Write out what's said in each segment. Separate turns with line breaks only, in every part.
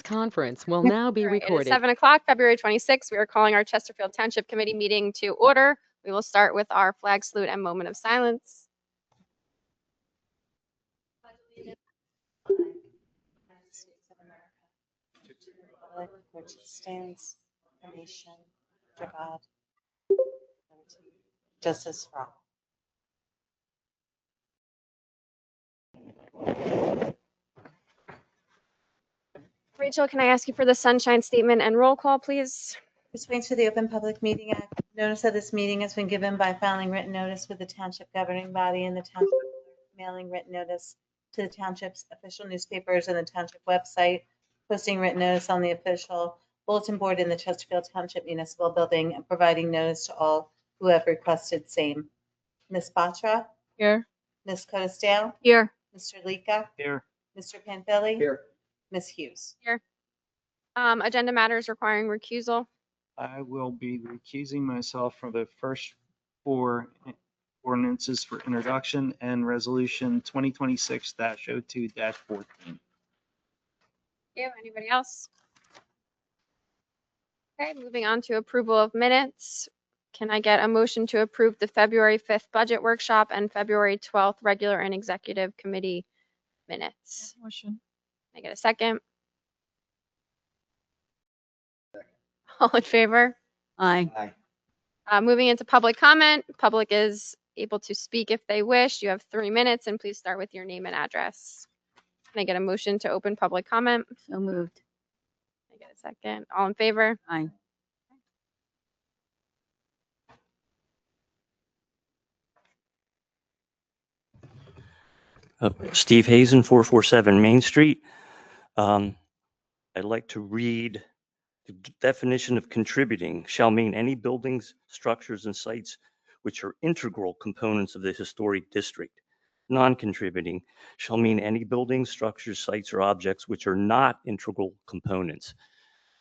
Conference will now be
All right, it is
recorded.
7 o'clock, February 26th. We are calling our Chesterfield Township Committee meeting to order. We will start with our flag salute and moment of silence.
Which stands a nation under God, justice for all.
Rachel, can I ask you for the sunshine statement and roll call, please?
Pursuant to the Open Public Meeting Act, notice of this meeting has been given by filing written notice with the township governing body and the township mailing written notice to the township's official newspapers and the township website, posting written notice on the official bulletin board in the Chesterfield Township Municipal Building, and providing notice to all who have requested same. Ms. Batra?
Here.
Ms. Codestale?
Here.
Mr. Lika?
Here.
Mr. Panfelli?
Here.
Ms. Hughes?
Here. Agenda matters requiring recusal.
I will be recusing myself from the first four ordinances for introduction and resolution 2026-02-14.
Anybody else? Okay, moving on to approval of minutes. Can I get a motion to approve the February 5th budget workshop and February 12th regular and executive committee minutes?
Motion.
Can I get a second? All in favor?
Aye.
Moving into public comment. Public is able to speak if they wish. You have 3 minutes, and please start with your name and address. Can I get a motion to open public comment?
So moved.
Can I get a second? All in favor?
Aye.
Steve Hazen, 447 Main Street. I'd like to read the definition of contributing shall mean any buildings, structures, and sites which are integral components of the historic district. Non-contributing shall mean any buildings, structures, sites, or objects which are not integral components.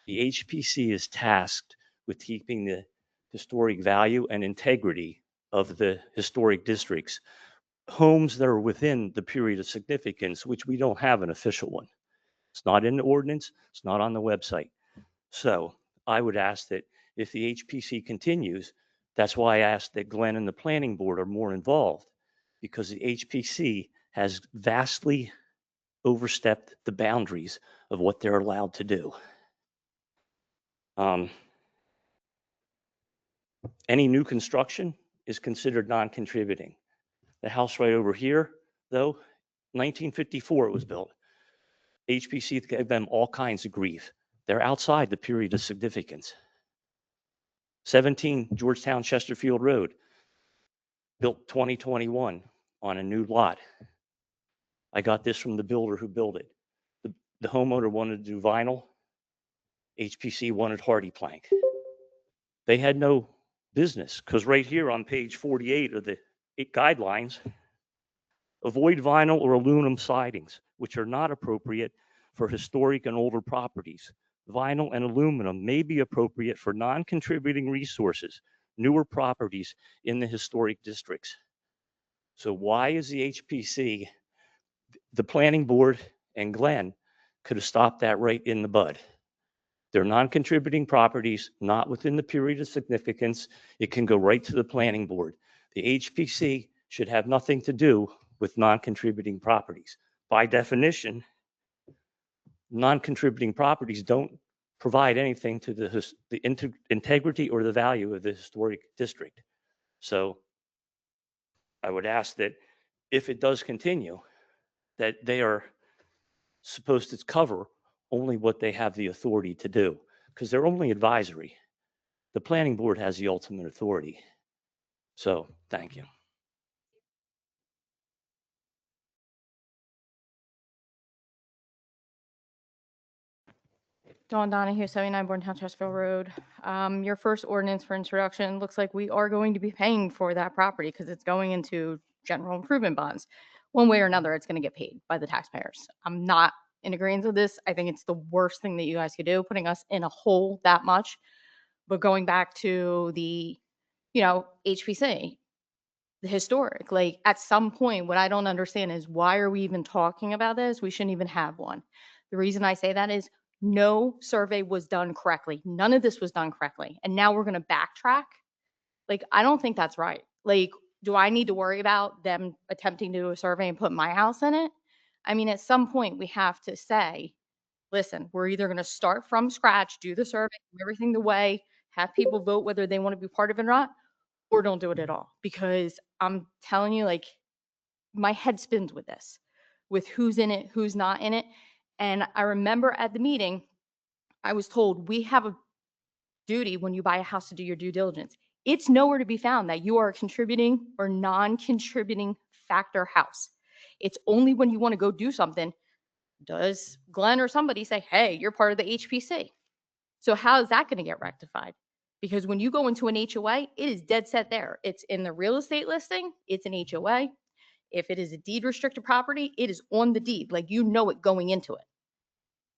The HPC is tasked with keeping the historic value and integrity of the historic districts. Homes that are within the period of significance, which we don't have an official one. It's not in the ordinance, it's not on the website. So I would ask that if the HPC continues, that's why I asked that Glenn and the planning board are more involved, because the HPC has vastly overstepped the boundaries of what they're allowed to do. Any new construction is considered non-contributing. The house right over here, though, 1954 it was built. HPC gave them all kinds of grief. They're outside the period of significance. 17 Georgetown Chesterfield Road, built 2021 on a new lot. I got this from the builder who built it. The homeowner wanted to do vinyl. HPC wanted hardy plank. They had no business, because right here on page 48 of the guidelines, avoid vinyl or aluminum sidings, which are not appropriate for historic and older properties. Vinyl and aluminum may be appropriate for non-contributing resources, newer properties in the historic districts. So why is the HPC, the planning board and Glenn could have stopped that right in the bud? They're non-contributing properties, not within the period of significance. It can go right to the planning board. The HPC should have nothing to do with non-contributing properties. By definition, non-contributing properties don't provide anything to the integrity or the value of the historic district. So I would ask that if it does continue, that they are supposed to cover only what they have the authority to do, because they're only advisory. The planning board has the ultimate authority. So thank you.
Dawn Donahue, 79 Borntown Chesterfield Road. Your first ordinance for introduction looks like we are going to be paying for that property because it's going into general improvement bonds. One way or another, it's going to get paid by the taxpayers. I'm not in agreement with this. I think it's the worst thing that you guys could do, putting us in a hole that much. But going back to the, HPC, the historic, like at some point, what I don't understand is why are we even talking about this? We shouldn't even have one. The reason I say that is No survey was done correctly. None of this was done correctly. And now we're going to backtrack. Like, I don't think that's right. Like, do I need to worry about them attempting to do a survey and put my house in it? I mean, at some point we have to say, listen, we're either going to start from scratch, do the survey, do everything the way, have people vote whether they want to be part of it or not, or don't do it at all. Because I'm telling you, like, my head spins with this, with who's in it, who's not in it. And I remember at the meeting, I was told we have a duty when you buy a house to do your due diligence. It's nowhere to be found that you are a contributing or non-contributing factor house. It's only when you want to go do something, does Glenn or somebody say, hey, you're part of the HPC. So how is that going to get rectified? Because when you go into an HOA, it is dead set there. It's in the real estate listing, it's an HOA. If it is a deed restricted property, it is on the deed, like you know it going into it.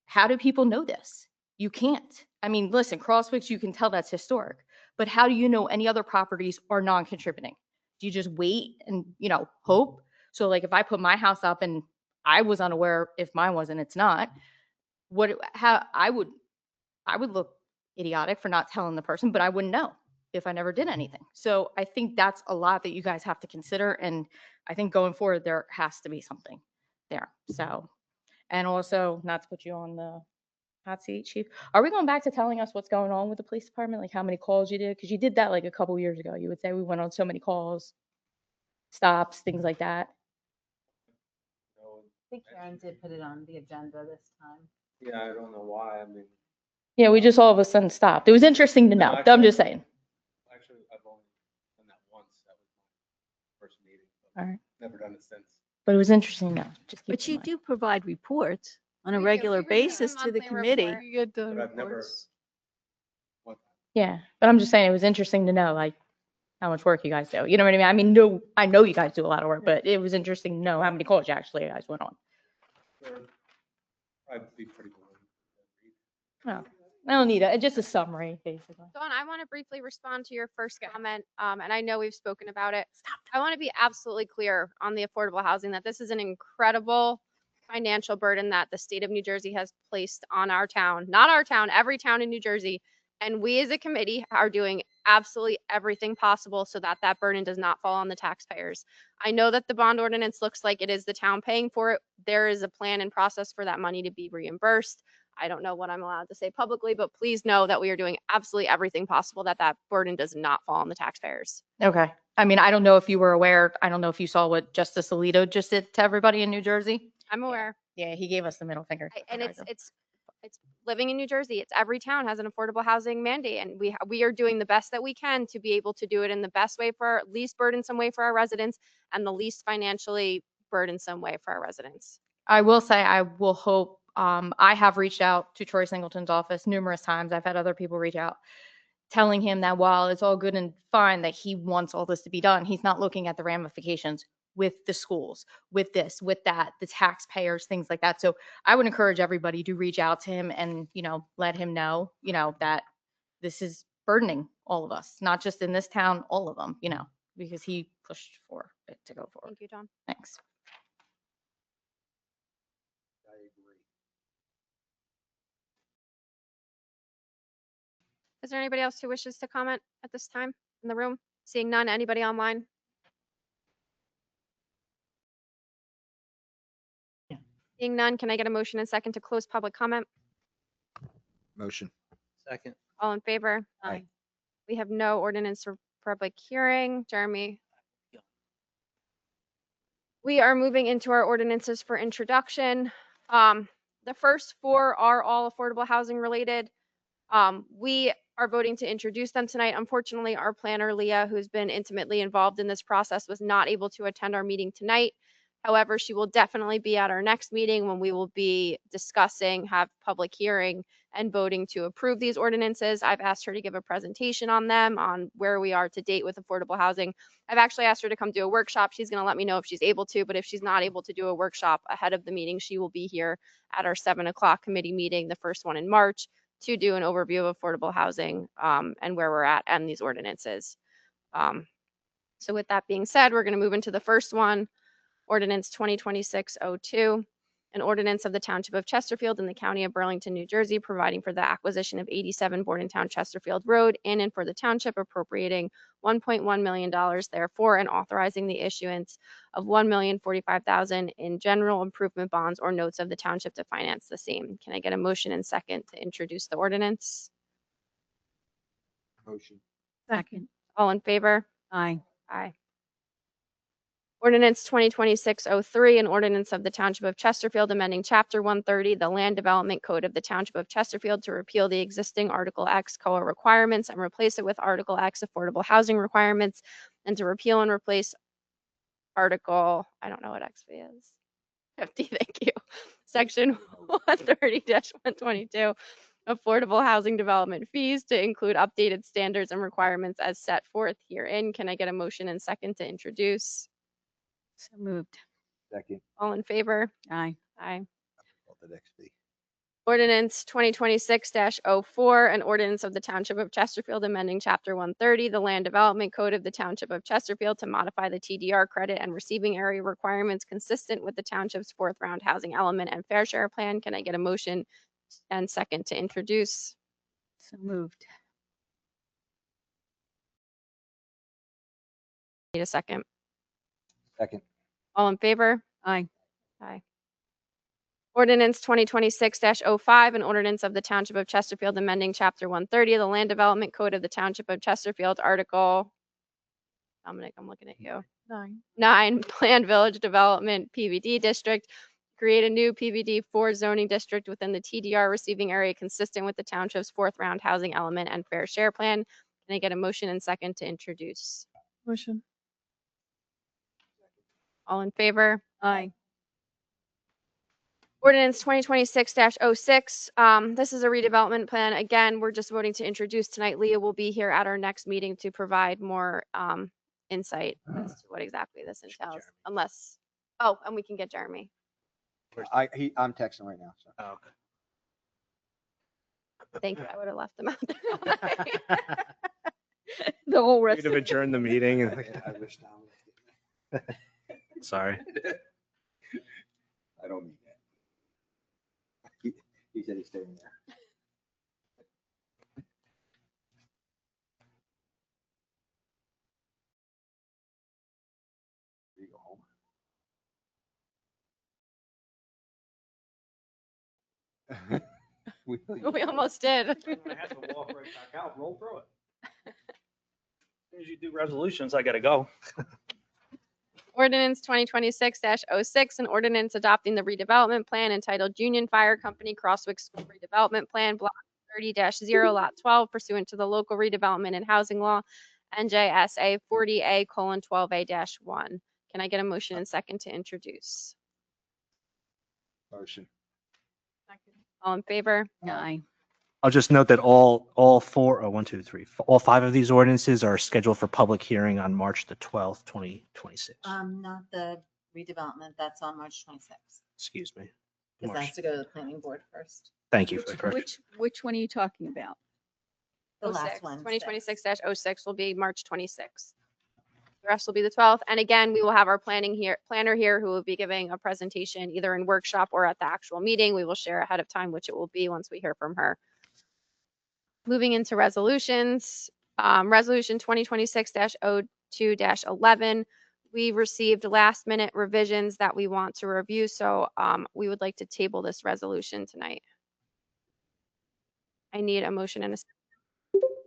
How do people know this? You can't. I mean, listen, Crosswicks, you can tell that's historic, but how do you know any other properties are non-contributing? Do you just wait and, hope? So like if I put my house up and I was unaware if mine wasn't, it's not, how I would look idiotic for not telling the person, but I wouldn't know if I never did anything. So I think that's a lot that you guys have to consider. And I think going forward, there has to be something there. So, and also not to put you on the hot seat, Chief, are we going back to telling us what's going on with the police department? Like how many calls you did? Because you did that like a couple years ago. You would say we went on so many calls, stops, things like that.
I think Karen did put it on the agenda this time.
Yeah, I don't know why. I mean,
Yeah, we just all of a sudden stopped. It was interesting to know.
No,
I'm just saying.
actually, I've only done that once. That was my first meeting. But
All right.
never done it since.
But it was interesting to know. Just keep
But
it in
you
mind.
do provide reports on a
We do.
regular
We receive a
basis to the
monthly
committee.
report.
You get the
But I've never.
reports.
One time.
Yeah, but I'm just saying it was interesting to know like how much work you guys do. You know what I mean? I mean, no, I know you guys do a lot of work, but it was interesting to know how many calls you actually guys went on.
I'd be pretty willing.
Oh, I don't need it. Just a summary, basically.
Dawn, I want to briefly respond to your first comment, and I know we've spoken about it. I want to be absolutely clear on the affordable housing, that this is an incredible financial burden that the state of New Jersey has placed on our town, not our town, every town in New Jersey. And we as a committee are doing absolutely everything possible so that that burden does not fall on the taxpayers. I know that the bond ordinance looks like it is the town paying for it. There is a plan and process for that money to be reimbursed. I don't know what I'm allowed to say publicly, but please know that we are doing absolutely everything possible that that burden does not fall on the taxpayers.
Okay. I mean, I don't know if you were aware. I don't know if you saw what Justice Alito just did to everybody in New Jersey.
I'm aware.
Yeah, he gave us the middle finger.
And it's living in New Jersey. It's every town has an affordable housing mandate, and we are doing the best that we can to be able to do it in the best way, for least burdensome way for our residents, and the least financially burdensome way for our residents.
I will say, I will hope, I have reached out to Troy Singleton's office numerous times. I've had other people reach out telling him that while it's all good and fine that he wants all this to be done, he's not looking at the ramifications with the schools, with this, with that, the taxpayers, things like that. So I would encourage everybody to reach out to him and, let him know, that this is burdening all of us, not just in this town, all of them, because he pushed for it to go forward.
Thank you, Dawn.
Thanks.
I agree.
Is there anybody else who wishes to comment at this time in the room? Seeing none, anybody online? Seeing none, can I get a motion and second to close public comment?
Motion.
Second.
All in favor?
Aye.
We have no ordinance for public hearing. Jeremy? We are moving into our ordinances for introduction. The first four are all affordable housing related. We are voting to introduce them tonight. Unfortunately, our planner, Leah, who's been intimately involved in this process, was not able to attend our meeting tonight. However, she will definitely be at our next meeting when we will be discussing, have public hearing, and voting to approve these ordinances. I've asked her to give a presentation on them, on where we are to date with affordable housing. I've actually asked her to come do a workshop. She's going to let me know if she's able to, but if she's not able to do a workshop ahead of the meeting, she will be here at our 7 o'clock committee meeting, the first one in March, to do an overview of affordable housing and where we're at and these ordinances. So with that being said, we're going to move into the first one, Ordinance 2026-02. an ordinance of the Township of Chesterfield in the County of Burlington, New Jersey, providing for the acquisition of 87 Bordentown Chesterfield Road in and for the township appropriating $1.1 million therefore, and authorizing the issuance of $1,045,000 in general improvement bonds or notes of the township to finance the same. Can I get a motion and second to introduce the ordinance?
Motion.
Second.
All in favor?
Aye.
Aye. Ordinance 2026-03, an ordinance of the Township of Chesterfield amending Chapter 130, the Land Development Code of the Township of Chesterfield to repeal the existing Article X COA requirements and replace it with Article X affordable housing requirements, and to repeal and replace Article, I don't know what XP is. 50, thank you. Section 130-122, affordable housing development fees to include updated standards and requirements as set forth herein. Can I get a motion and second to introduce?
So moved.
Second.
All in favor?
Aye.
Aye.
Call the next fee.
Ordinance 2026-04, an ordinance of the Township of Chesterfield amending Chapter 130, the Land Development Code of the Township of Chesterfield to modify the TDR credit and receiving area requirements consistent with the township's fourth round housing element and fair share plan. Can I get a motion and second to introduce?
So moved.
Need a second.
Second.
All in favor?
Aye.
Aye. Ordinance 2026-05, an ordinance of the Township of Chesterfield amending Chapter 130 of the Land Development Code of the Township of Chesterfield, Article, Dominic, I'm looking at you. 9, Planned Village Development PVD District. Create a new PVD 4 zoning district within the TDR receiving area consistent with the township's fourth round housing element and fair share plan. Can I get a motion and second to introduce?
Motion.
All in favor?
Aye.
Ordinance 2026-06. This is a redevelopment plan. Again, we're just voting to introduce tonight. Leah will be here at our next meeting to provide more insight as to what exactly this entails. Unless, and we can get Jeremy.
I'm texting right now. So.
Oh,
Thank you. I would have left him out there.
The whole rest.
We'd have adjourned the meeting.
I wish Tom was
Sorry.
I don't mean that. He said he's staying there. You go home.
We almost did.
I had to walk right back out, roll through it. As soon as you do resolutions, I gotta go.
Ordinance 2026-06, an ordinance adopting the redevelopment plan entitled Union Fire Company Crosswick School Redevelopment Plan, Block 30-0, Lot 12, pursuant to the local redevelopment and housing law, NJSA 40A:12A-1. Can I get a motion and second to introduce?
Motion.
All in favor?
Aye.
I'll just note that all 5 of these ordinances are scheduled for public hearing on March the 12th, 2026.
Not the redevelopment, that's on March 26th,
Excuse me.
because that has to go to the planning board first.
Thank you for the correction.
Which one are you talking about?
The last one.
2026-06 will be March 26th. The rest will be the 12th. And again, we will have our planner here who will be giving a presentation either in workshop or at the actual meeting. We will share ahead of time which it will be once we hear from her. Moving into resolutions, resolution 2026-02-11. We received last minute revisions that we want to review. So we would like to table this resolution tonight. I need a motion and a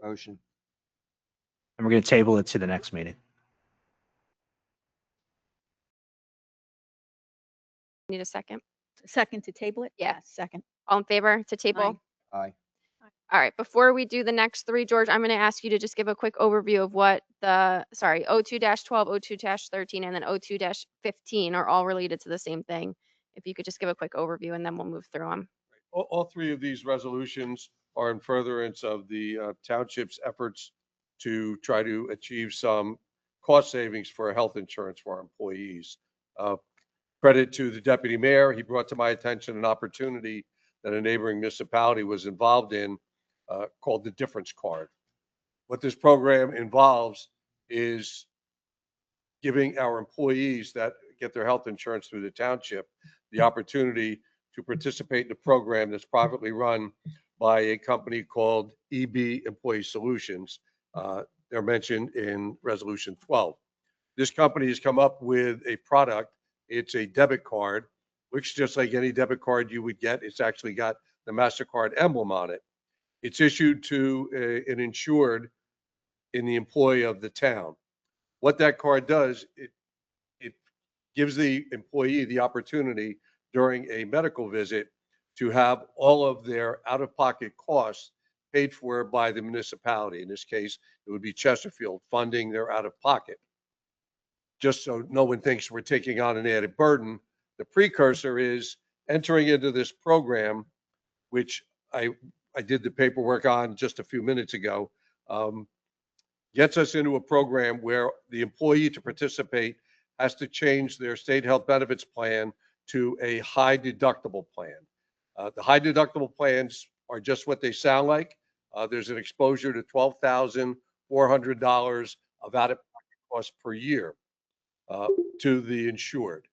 Motion.
And we're going to table it to the next meeting.
need a second.
Second to table it?
Yeah.
Second.
All in favor to table?
Aye.
All right, before we do the next three, George, I'm going to ask you to just give a quick overview of what the, 02-12, 02-13, and then 02-15 are all related to the same thing. If you could just give a quick overview and then we'll move through them.
All three of these resolutions are in furtherance of the township's efforts to try to achieve some cost savings for health insurance for our employees. Credit to the deputy mayor. He brought to my attention an opportunity that a neighboring municipality was involved in called the Difference Card. What this program involves is giving our employees that get their health insurance through the township the opportunity to participate in a program that's privately run by a company called EB Employee Solutions. They're mentioned in Resolution 12. This company has come up with a product. It's a debit card, which just like any debit card you would get, it's actually got the MasterCard emblem on it. It's issued to an insured in the employee of the town. What that card does, it gives the employee the opportunity during a medical visit to have all of their out-of-pocket costs paid for by the municipality. In this case, it would be Chesterfield funding their out-of-pocket. Just so no one thinks we're taking on an added burden, the precursor is entering into this program, which I did the paperwork on just a few minutes ago, gets us into a program where the employee to participate has to change their state health benefits plan to a high deductible plan. The high deductible plans are just what they sound like. There's an exposure to $12,400 of out-of-pocket costs per year to the insured.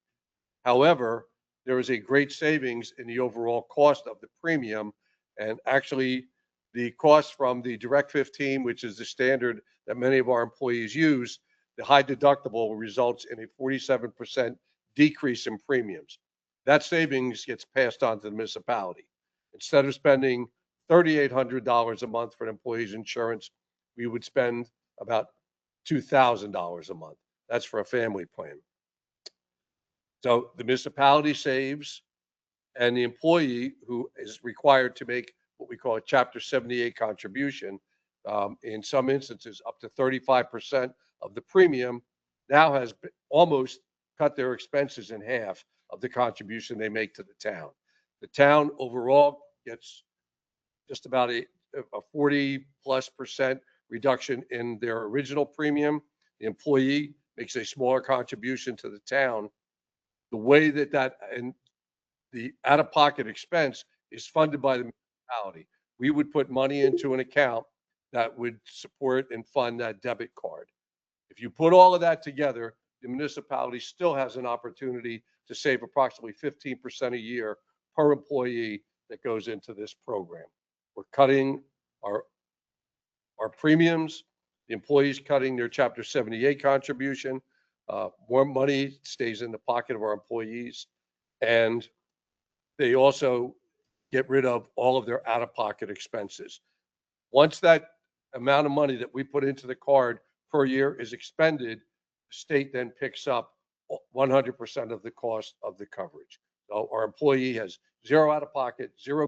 However, there is a great savings in the overall cost of the premium, and actually the cost from the Direct 15, which is the standard that many of our employees use, the high deductible results in a 47% decrease in premiums. That savings gets passed on to the municipality. Instead of spending $3,800 a month for an employee's insurance, we would spend about $2,000 a month. That's for a family plan. So the municipality saves, and the employee who is required to make what we call a Chapter 78 contribution, in some instances up to 35% of the premium, now has almost cut their expenses in half of the contribution they make to the town. The town overall gets just about a 40+% reduction in their original premium. The employee makes a smaller contribution to the town. The way that and the out-of-pocket expense is funded by the municipality. We would put money into an account that would support and fund that debit card. If you put all of that together, the municipality still has an opportunity to save approximately 15% a year per employee that goes into this program. We're cutting our premiums, the employees cutting their Chapter 78 contribution, more money stays in the pocket of our employees, and they also get rid of all of their out-of-pocket expenses. Once that amount of money that we put into the card per year is expended, the state then picks up 100% of the cost of the coverage. So our employee has zero out-of-pocket, zero.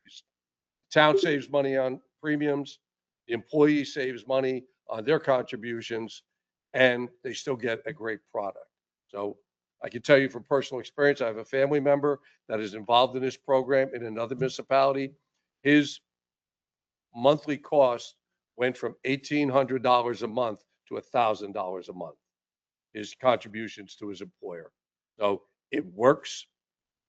The town saves money on premiums, the employee saves money on their contributions, and they still get a great product. So I can tell you from personal experience, I have a family member that is involved in this program in another municipality. His monthly cost went from $1,800 a month to $1,000 a month, his contributions to his employer. So it works.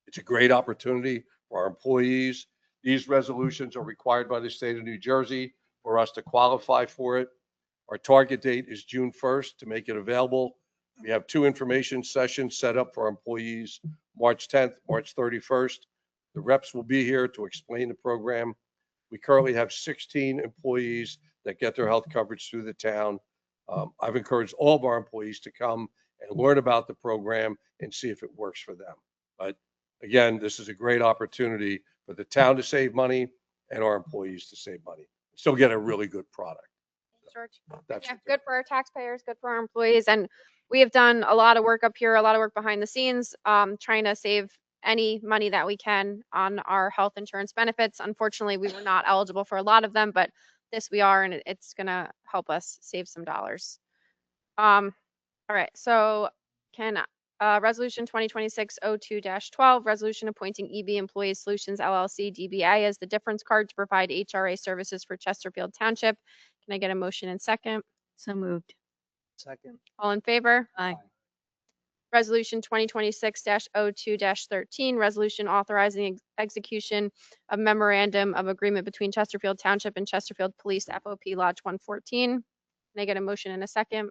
It's a great opportunity for our employees. These resolutions are required by the state of New Jersey for us to qualify for it. Our target date is June 1st to make it available. We have 2 information sessions set up for our employees, March 10th, March 31st. The reps will be here to explain the program. We currently have 16 employees that get their health coverage through the town. I've encouraged all of our employees to come and learn about the program and see if it works for them. But again, this is a great opportunity for the town to save money and our employees to save money. Still get a really good product.
George.
That's
Yeah,
the
good for our taxpayers, good for our employees. And we have done a lot of work up here, a lot of work behind the scenes, trying to save any money that we can on our health insurance benefits. Unfortunately, we were not eligible for a lot of them, but this we are, and it's going to help us save some dollars. All right, so can Resolution 2026-02-12, resolution appointing EB Employee Solutions LLC DBA as the difference card to provide HRA services for Chesterfield Township. Can I get a motion and second?
So moved.
Second.
All in favor?
Aye.
Resolution 2026-02-13, resolution authorizing execution of memorandum of agreement between Chesterfield Township and Chesterfield Police FOP Lodge 114. Can I get a motion and a second?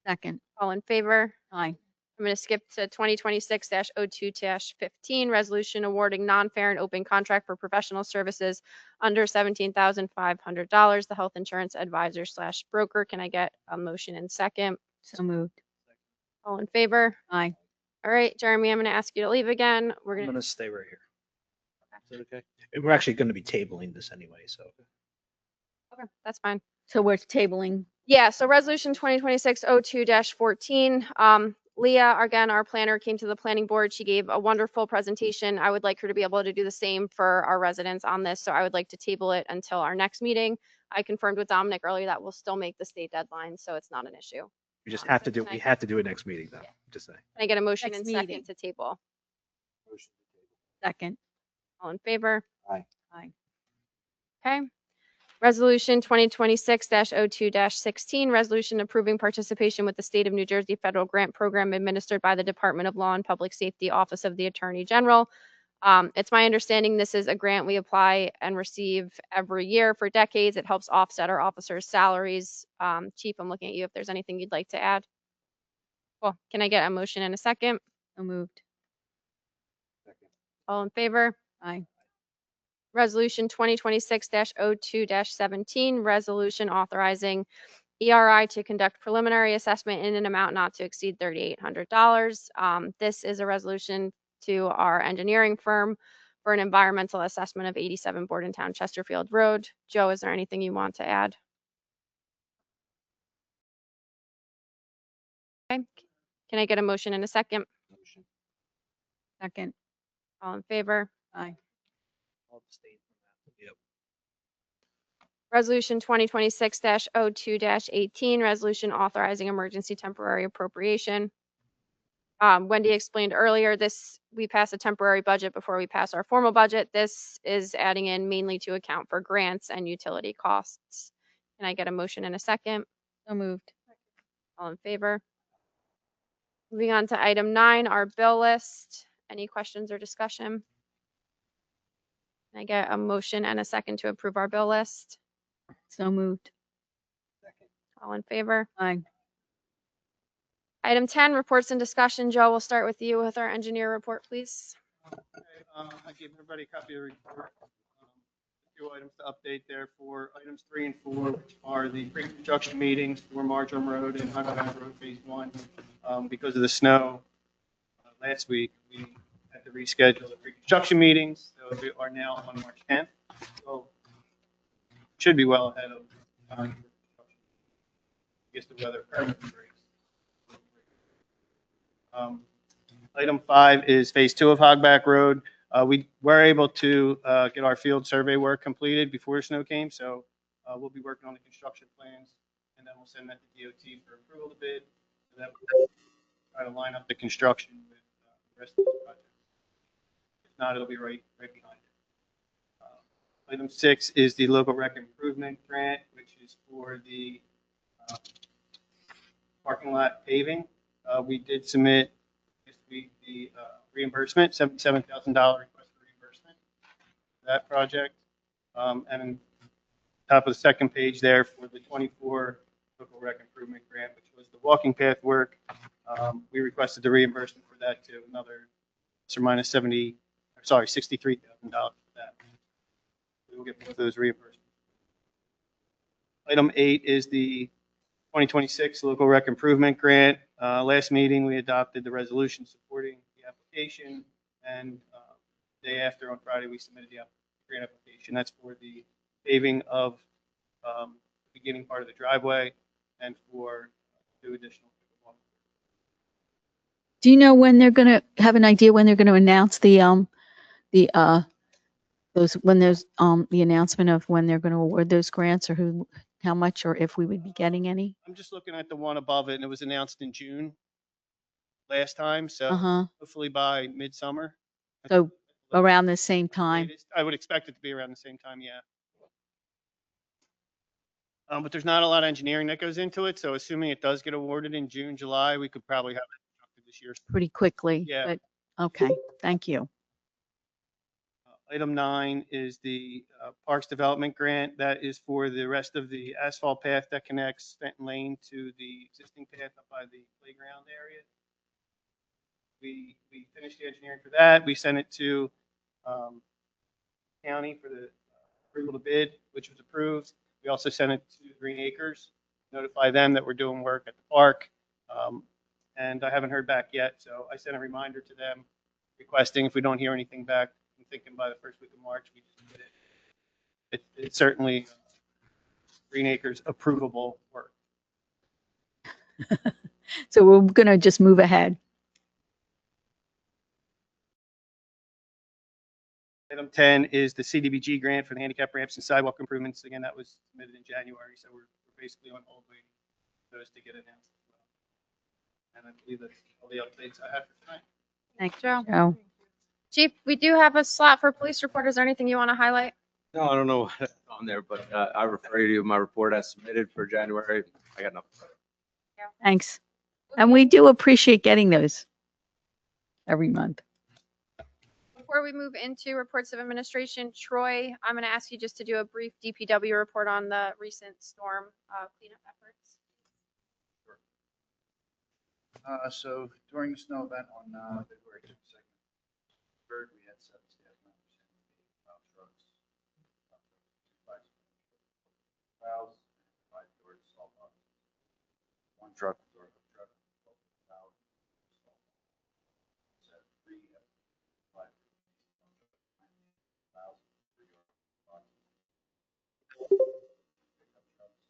Second.
All in favor?
Aye.
I'm going to skip to 2026-02-15, resolution awarding non-fair and open contract for professional services under $17,500. The health insurance advisor / broker. Can I get a motion and second?
So moved.
All in favor?
Aye.
All right, Jeremy, I'm going to ask you to leave again. We're
I'm
going to,
gonna stay right here. Is that okay?
We're actually going to be tabling this anyway, so.
okay, that's fine.
So we're tabling.
Yeah, so resolution 2026-02-14. Leah, again, our planner, came to the planning board. She gave a wonderful presentation. I would like her to be able to do the same for our residents on this, so I would like to table it until our next meeting. I confirmed with Dominic earlier that we'll still make the state deadline, so it's not an issue.
We just have to do,
Can I-
we have to do it next meeting though,
Yeah.
just say.
Can I get a motion
Next
and second
meeting.
to table?
Motion to
Second.
All in favor?
Aye.
Aye.
Okay. Resolution 2026-02-16, resolution approving participation with the State of New Jersey federal grant program administered by the Department of Law and Public Safety, Office of the Attorney General. It's my understanding this is a grant we apply and receive every year for decades. It helps offset our officers' salaries. Chief, I'm looking at you if there's anything you'd like to add. Well, can I get a motion and a second?
So moved.
Second.
All in favor?
Aye.
Resolution 2026-02-17, resolution authorizing ERI to conduct preliminary assessment in an amount not to exceed $3,800. This is a resolution to our engineering firm for an environmental assessment of 87 Bordentown Chesterfield Road. Joe, is there anything you want to add? Okay. Can I get a motion in a second?
Motion.
Second.
All in favor?
Aye.
I'll abstain from that. Yep.
Resolution 2026-02-18, resolution authorizing emergency temporary appropriation. Wendy explained earlier, we pass a temporary budget before we pass our formal budget. This is adding in mainly to account for grants and utility costs. Can I get a motion in a second?
So moved.
All in favor? Moving on to item 9, our bill list. Any questions or discussion? Can I get a motion and a second to approve our bill list?
So moved.
Second.
All in favor?
Aye.
Item 10, reports and discussion. Joe, we'll start with you with our engineer report, please.
I gave everybody a copy of the report. A few items to update there for items 3 and 4, which are the pre-construction meetings for Marjoram Road and Hunter Road Phase 1. Because of the snow last week, we had to reschedule the pre-construction meetings. So we are now on March 10th. So should be well ahead of time. I guess the weather permits. Item 5 is Phase 2 of Hogback Road. We were able to get our field survey work completed before the snow came, so we'll be working on the construction plans, and then we'll send that to DOT for approval to bid. And then we'll try to line up the construction with the rest of the project. If not, it'll be right behind it. Item 6 is the local rec improvement grant, which is for the parking lot paving. We did submit this week the reimbursement, $77,000 request for reimbursement for that project. And top of the second page there for the 24 local rec improvement grant, which was the walking path work. We requested the reimbursement for that too, another $63,000 for that. We will get both of those reimbursements. Item 8 is the 2026 local rec improvement grant. Last meeting, we adopted the resolution supporting the application, and day after on Friday, we submitted the grant application. That's for the paving of the beginning part of the driveway and for 2 additional.
Do you know when they're gonna have an idea when they're gonna announce the announcement of when they're gonna award those grants, or who, how much, or if we would be getting any?
I'm just looking at the one above it, and it was announced in June last time, so
Uh-huh.
hopefully by midsummer.
So around the same time.
I would expect it to be around the same time, yeah. But there's not a lot of engineering that goes into it, so assuming it does get awarded in June, July, we could probably have it constructed this year.
Pretty quickly.
Yeah.
But, okay, thank you.
Item 9 is the Parks Development Grant. That is for the rest of the asphalt path that connects Fenton Lane to the existing path up by the playground area. we finished the engineering for that. We sent it to county for the approval to bid, which was approved. We also sent it to Green Acres, notify them that we're doing work at the park. And I haven't heard back yet, so I sent a reminder to them requesting if we don't hear anything back, I'm thinking by the first week of March, we just did it. It's certainly Green Acres approvable work.
So we're going to just move ahead.
Item 10 is the CDBG grant for the handicap ramps and sidewalk improvements. Again, that was submitted in January, so we're basically on hold waiting for those to get announced. And I believe that's all the updates I have for tonight.
Thanks, Joe.
Joe.
Chief, we do have a slot for police report. Is there anything you want to highlight?
No, I don't know what's on there, but I refer you to my report as submitted for January. I got nothing.
Thanks. And we do appreciate getting those every month.
Before we move into reports of administration, Troy, I'm going to ask you just to do a brief DPW report on the recent storm cleanup efforts.
So during the snow event on February 2nd, we had 7 staff members in 8 trucks, 2 plows, 5 doors, salt boxes. 1 truck, door truck, 12 plows, salt boxes. So 3, 5, plows, 3 boxes. Pickup trucks,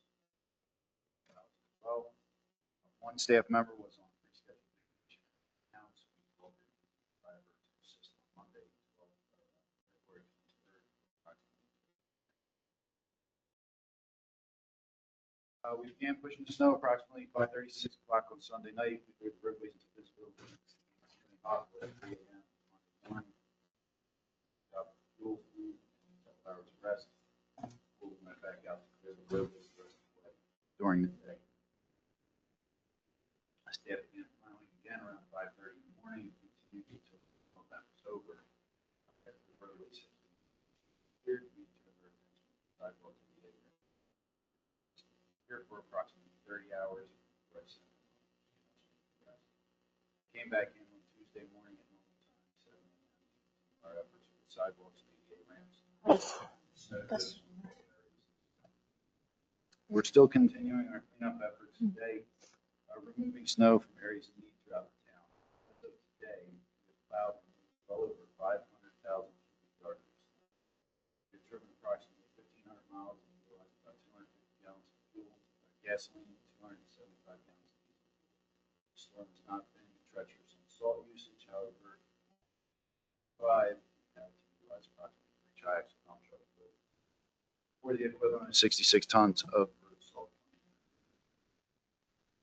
plows as well. 1 staff member was on rescheduled vacation. Accounts, we called the driver to assist on Monday, February 23rd, approximately. We began pushing the snow approximately 5:30, 6 o'clock on Sunday night. We drove the roadways into visibility. Hospital at 3 a.m. Monday morning. Got fuel, food, and a couple hours of rest. We went back out to clear the roadways the rest of the way during the day. I staffed again, finally again around 5:30 in the morning, and continued until all that was over. After the roadways had been cleared, we turned our attention to the sidewalk to the area. Here for approximately 30 hours. before I sent them home. Came back in on Tuesday morning at normal time, 7 a.m. Our efforts with sidewalks, ADA ramps. We're still continuing our cleanup efforts today, removing snow from areas of need throughout the town. As of today, we've plowed well over 500,000 cubic yards of snow. We've driven approximately 1,500 miles and utilized about 250 gallons of fuel, gasoline, 275 gallons of diesel. The storm has not been treacherous on salt usage, however, 5 had to utilize approximately 3 triax of dump truck load for the equivalent of 66 tons of road salt.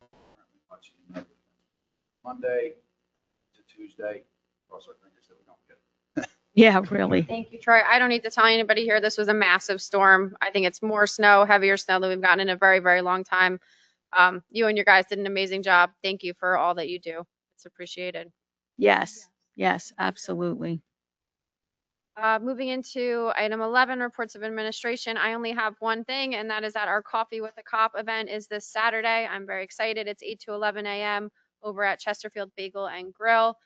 Currently watching another Monday to Tuesday, cross our fingers that we don't get it.
Yeah, really.
Thank you, Troy. I don't need to tell anybody here, this was a massive storm. I think it's more snow, heavier snow than we've gotten in a very, very long time. You and your guys did an amazing job. Thank you for all that you do. It's appreciated.
Yes, yes, absolutely.
Moving into item 11, reports of administration. I only have one thing, and that is that our Coffee with a Cop event is this Saturday. I'm very excited. It's 8 to 11 a.m. over at Chesterfield Bagel and Grill.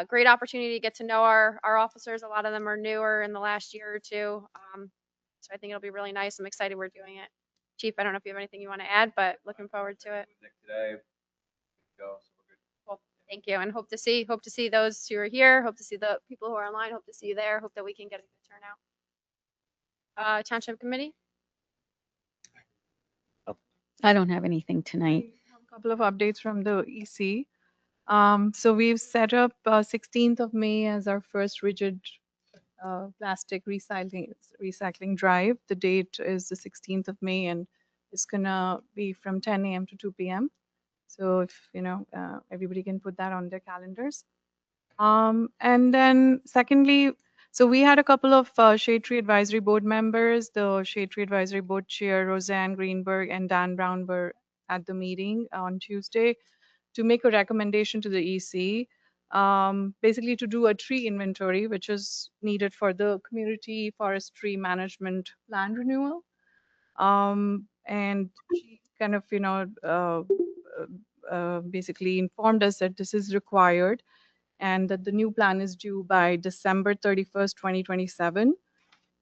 Great opportunity to get to know our officers. A lot of them are newer in the last year or two. So I think it'll be really nice. I'm excited we're doing it. Chief, I don't know if you have anything you want to add, but looking forward to it.
Nick today. Go, so we're good.
Cool. Thank you. And hope to see those who are here. Hope to see the people who are online. Hope to see you there. Hope that we can get a good turnout. Township committee?
I don't have anything tonight.
A couple of updates from the EC. So we've set up 16th of May as our first rigid plastic recycling drive. The date is the 16th of May, and it's gonna be from 10 a.m. to 2 p.m. So if everybody can put that on their calendars. And then secondly, so we had a couple of Shade Tree Advisory Board members. The Shade Tree Advisory Board Chair Roseanne Greenberg and Dan Brown were at the meeting on Tuesday to make a recommendation to the EC, basically to do a tree inventory, which is needed for the community forestry management plan renewal. And she kind of, basically informed us that this is required. and that the new plan is due by December 31st, 2027.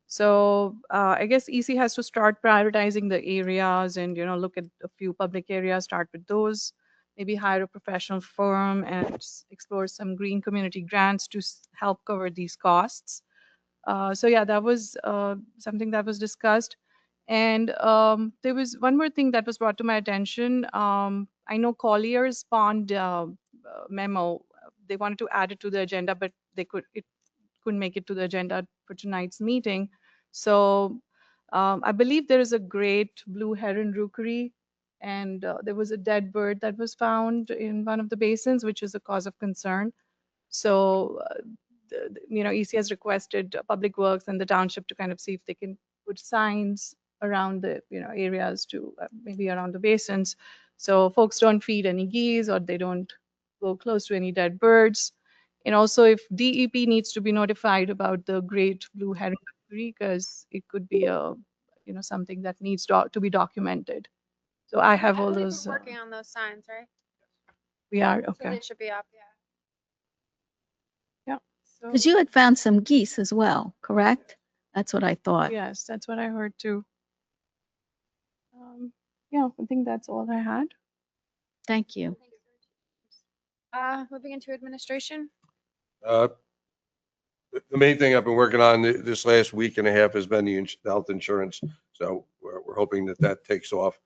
So I guess EC has to start prioritizing the areas and, look at a few public areas, start with those, maybe hire a professional firm and explore some green community grants to help cover these costs. So yeah, that was something that was discussed. And there was one more thing that was brought to my attention. I know Collier's Pond memo, they wanted to add it to the agenda, but it couldn't make it to the agenda for tonight's meeting. So I believe there is a great blue heron rookery, and there was a dead bird that was found in one of the basins, which is a cause of concern. So, EC has requested Public Works and the township to kind of see if they can put signs around the, areas to maybe around the basins. So folks don't feed any geese or they don't go close to any dead birds. And also if DEP needs to be notified about the great blue heron because it could be something that needs to be documented. So I have all
believe
those.
We're working on those signs, right?
We are,
So
okay.
they should be up, yeah.
Yeah. So,
Because you had found some geese as well, correct? That's what I thought.
yes, that's what I heard too. Yeah, I think that's all I had.
Thank you.
Moving into administration.
The main thing I've been working on this last week and a half has been the health insurance. So we're hoping that that takes off.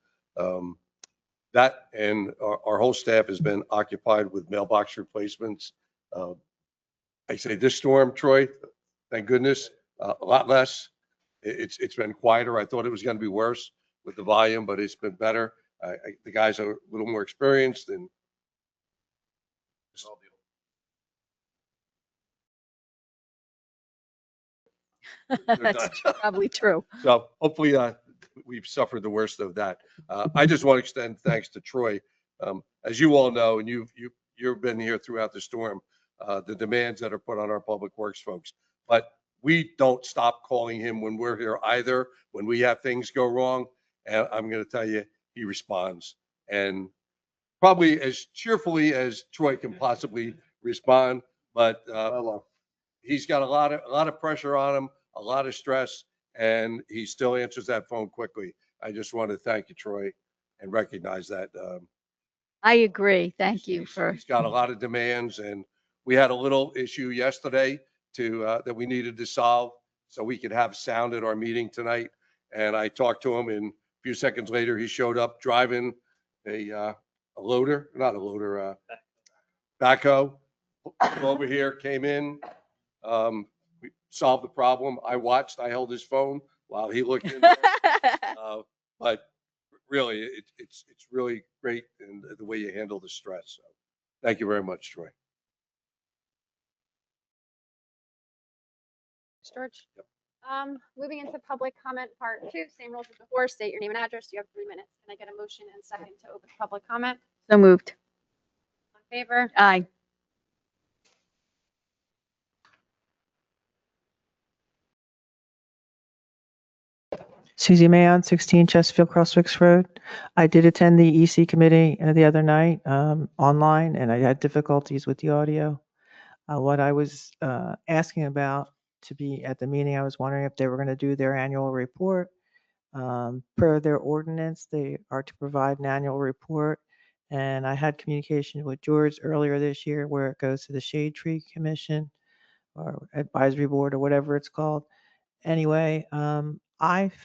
That and our whole staff has been occupied with mailbox replacements. I say this storm, Troy, thank goodness, a lot less. It's been quieter. I thought it was going to be worse with the volume, but it's been better. The guys are a little more experienced and
That's probably true.
so hopefully we've suffered the worst of that. I just want to extend thanks to Troy. As you all know, and you've been here throughout the storm, the demands that are put on our public works folks. But we don't stop calling him when we're here either, when we have things go wrong. And I'm going to tell you, he responds. And probably as cheerfully as Troy can possibly respond. But he's got a lot of pressure on him, a lot of stress, and he still answers that phone quickly. I just want to thank you, Troy, and recognize that.
I agree. Thank you for.
He's got a lot of demands, and we had a little issue yesterday that we needed to solve so we could have sound at our meeting tonight. And I talked to him, and a few seconds later, he showed up driving a loader, not a loader, backhoe over here, came in. We solved the problem. I watched, I held his phone while he looked in. But really, it's really great in the way you handle the stress. So thank you very much, Troy.
George. Moving into public comment part 2, same rules as before. State your name and address. You have 3 minutes. Can I get a motion and second to open public comment?
So moved.
On favor?
Aye.
Susie Mayon, 16 Chesterfield Crosswicks Road. I did attend the EC committee the other night online, and I had difficulties with the audio. What I was asking about to be at the meeting, I was wondering if they were going to do their annual report. Per their ordinance, they are to provide an annual report. And I had communication with George earlier this year where it goes to the Shade Tree Commission or Advisory Board or whatever it's called. Anyway, I've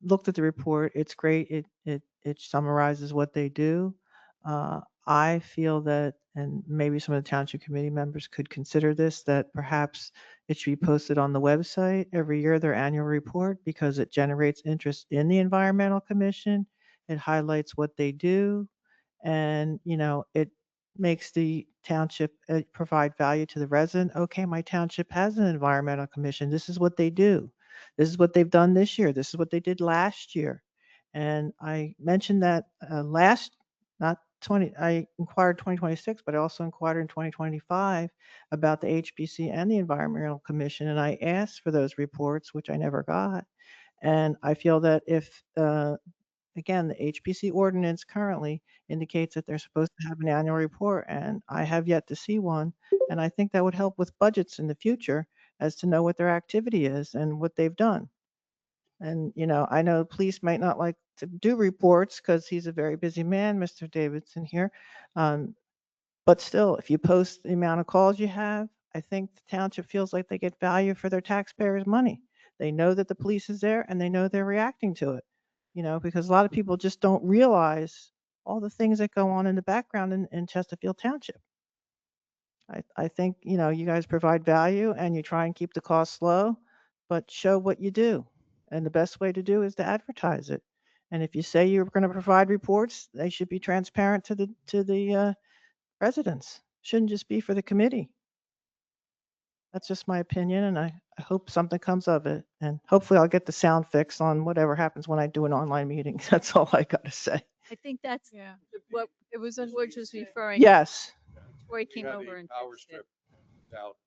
looked at the report. It's great. It summarizes what they do. I feel that, and maybe some of the township committee members could consider this, that perhaps it should be posted on the website every year, their annual report, because it generates interest in the Environmental Commission. It highlights what they do, and it makes the township provide value to the resident. Okay, my township has an environmental commission. This is what they do. This is what they've done this year. This is what they did last year. And I mentioned that I inquired 2026, but I also inquired in 2025 about the HBC and the Environmental Commission. And I asked for those reports, which I never got. And I feel that if again, the HPC ordinance currently indicates that they're supposed to have an annual report, and I have yet to see one. And I think that would help with budgets in the future as to know what their activity is and what they've done. And, I know police might not like to do reports because he's a very busy man, Mr. Davidson here. Um, but still, if you post the amount of calls you have, I think the township feels like they get value for their taxpayers' money. They know that the police is there and they know they're reacting to it, because a lot of people just don't realize all the things that go on in the background in Chesterfield Township. I think, you guys provide value and you try and keep the costs low, but show what you do. And the best way to do is to advertise it. And if you say you're going to provide reports, they should be transparent to the residents. Shouldn't just be for the committee. That's just my opinion, and I hope something comes of it. And hopefully I'll get the sound fixed on whatever happens when I do an online meeting. That's all I got to say.
I think that's
Yeah.
what
It was on.
George was referring.
Yes.
Troy
We
came
had
over
a
and
power
fixed it.
strip out,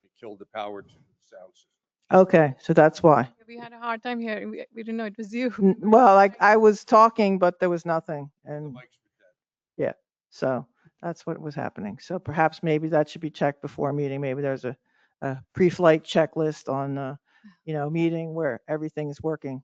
it killed the power to the sound system.
Okay, so that's why.
We had a hard time hearing. We didn't know it was you.
Well, like I was talking, but there was nothing.
The
And
mics were dead.
yeah, so that's what was happening. So perhaps maybe that should be checked before a meeting. Maybe there's a pre-flight checklist on, meeting where everything is working.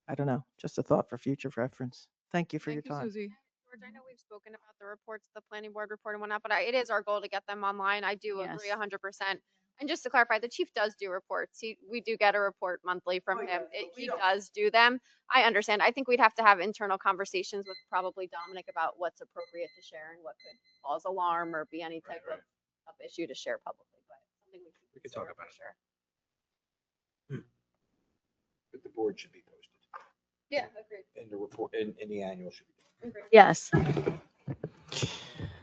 I don't know, just a thought for future reference. Thank you for your
Thank you,
time.
Susie.
George, I know we've spoken about the reports, the planning board report and whatnot, but it is our goal to get them online. I do agree
Yes.
100%. And just to clarify, the chief does do reports. We do get a report monthly from him. He does do them. I understand. I think we'd have to have internal conversations with probably Dominic about what's appropriate to share and what could cause alarm or be any type of issue to share publicly, but something we
can talk
consider
about
for
it.
sure.
But the board should be posted.
Yeah, agreed.
And the report, and the annual should be.
Agreed.
Yes.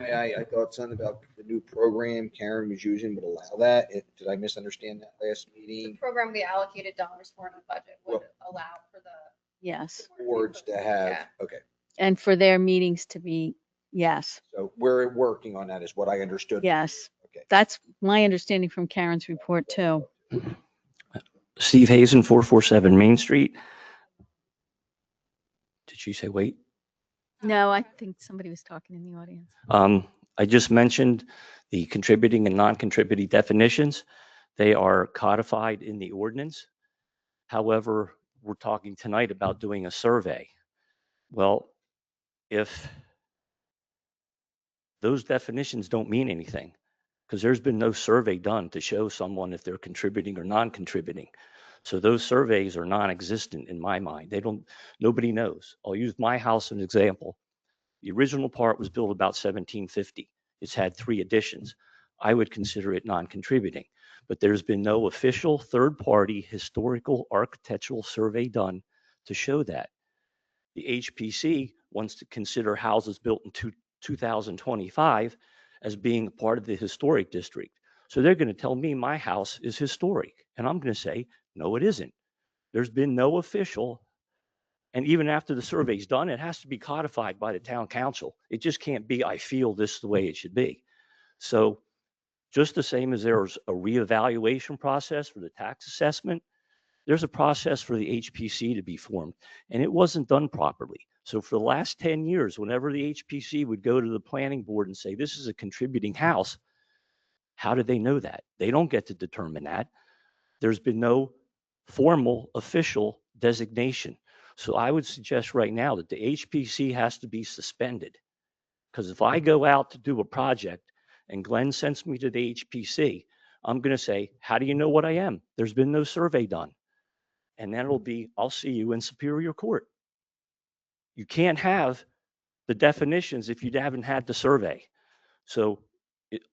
I thought something about the new program Karen was using would allow that. Did I misunderstand that last
The
meeting?
program we allocated dollars for in the budget would allow for the
Yes.
Boards to have,
Yeah.
okay.
And for their meetings to be, yes,
So we're working on that is what I understood.
yes.
Okay.
That's my understanding from Karen's report too.
Steve Hazen, 447 Main Street. Did she say wait?
No, I think somebody was talking in the audience.
I just mentioned the contributing and non-contributing definitions. They are codified in the ordinance. However, we're talking tonight about doing a survey. Well, if those definitions don't mean anything, because there's been no survey done to show someone if they're contributing or non-contributing. So those surveys are non-existent in my mind. Nobody knows. I'll use my house as an example. The original part was built about 1750. It's had 3 additions. I would consider it non-contributing, but there's been no official third-party historical architectural survey done to show that. The HPC wants to consider houses built in 2025 as being part of the historic district. So they're going to tell me my house is historic, and I'm going to say, no, it isn't. There's been no official. And even after the survey's done, it has to be codified by the town council. It just can't be, I feel this is the way it should be. So just the same as there's a reevaluation process for the tax assessment, there's a process for the HPC to be formed, and it wasn't done properly. So for the last 10 years, whenever the HPC would go to the planning board and say, this is a contributing house, how did they know that? They don't get to determine that. There's been no formal official designation. So I would suggest right now that the HPC has to be suspended. Because if I go out to do a project and Glenn sends me to the HPC, I'm going to say, how do you know what I am? There's been no survey done. And then it'll be, I'll see you in Superior Court. You can't have the definitions if you haven't had the survey. So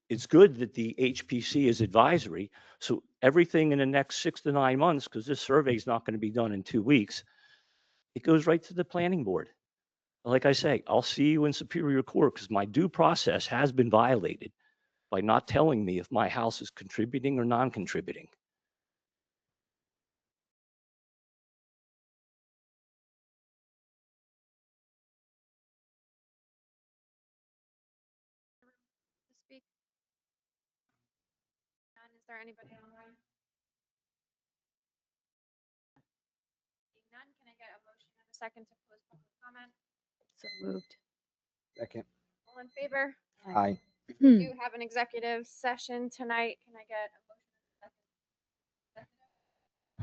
it's good that the HPC is advisory. So everything in the next 6 to 9 months, because this survey is not going to be done in 2 weeks, it goes right to the planning board. Like I say, I'll see you in Superior Court because my due process has been violated by not telling me if my house is contributing or non-contributing.
To speak. None. Is there anybody online? Seeing none, can I get a motion and a second to close public comment?
So moved.
Second.
All in favor?
Aye.
We do have an executive session tonight. Can I get a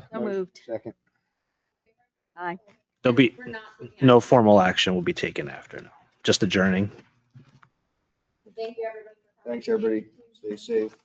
motion?
So moved.
Second.
Aye.
There'll be
We're not moving
no
on.
formal action will be taken after, no. Just adjourning.
Thank you, everybody. for coming.
Thanks, everybody. Stay safe.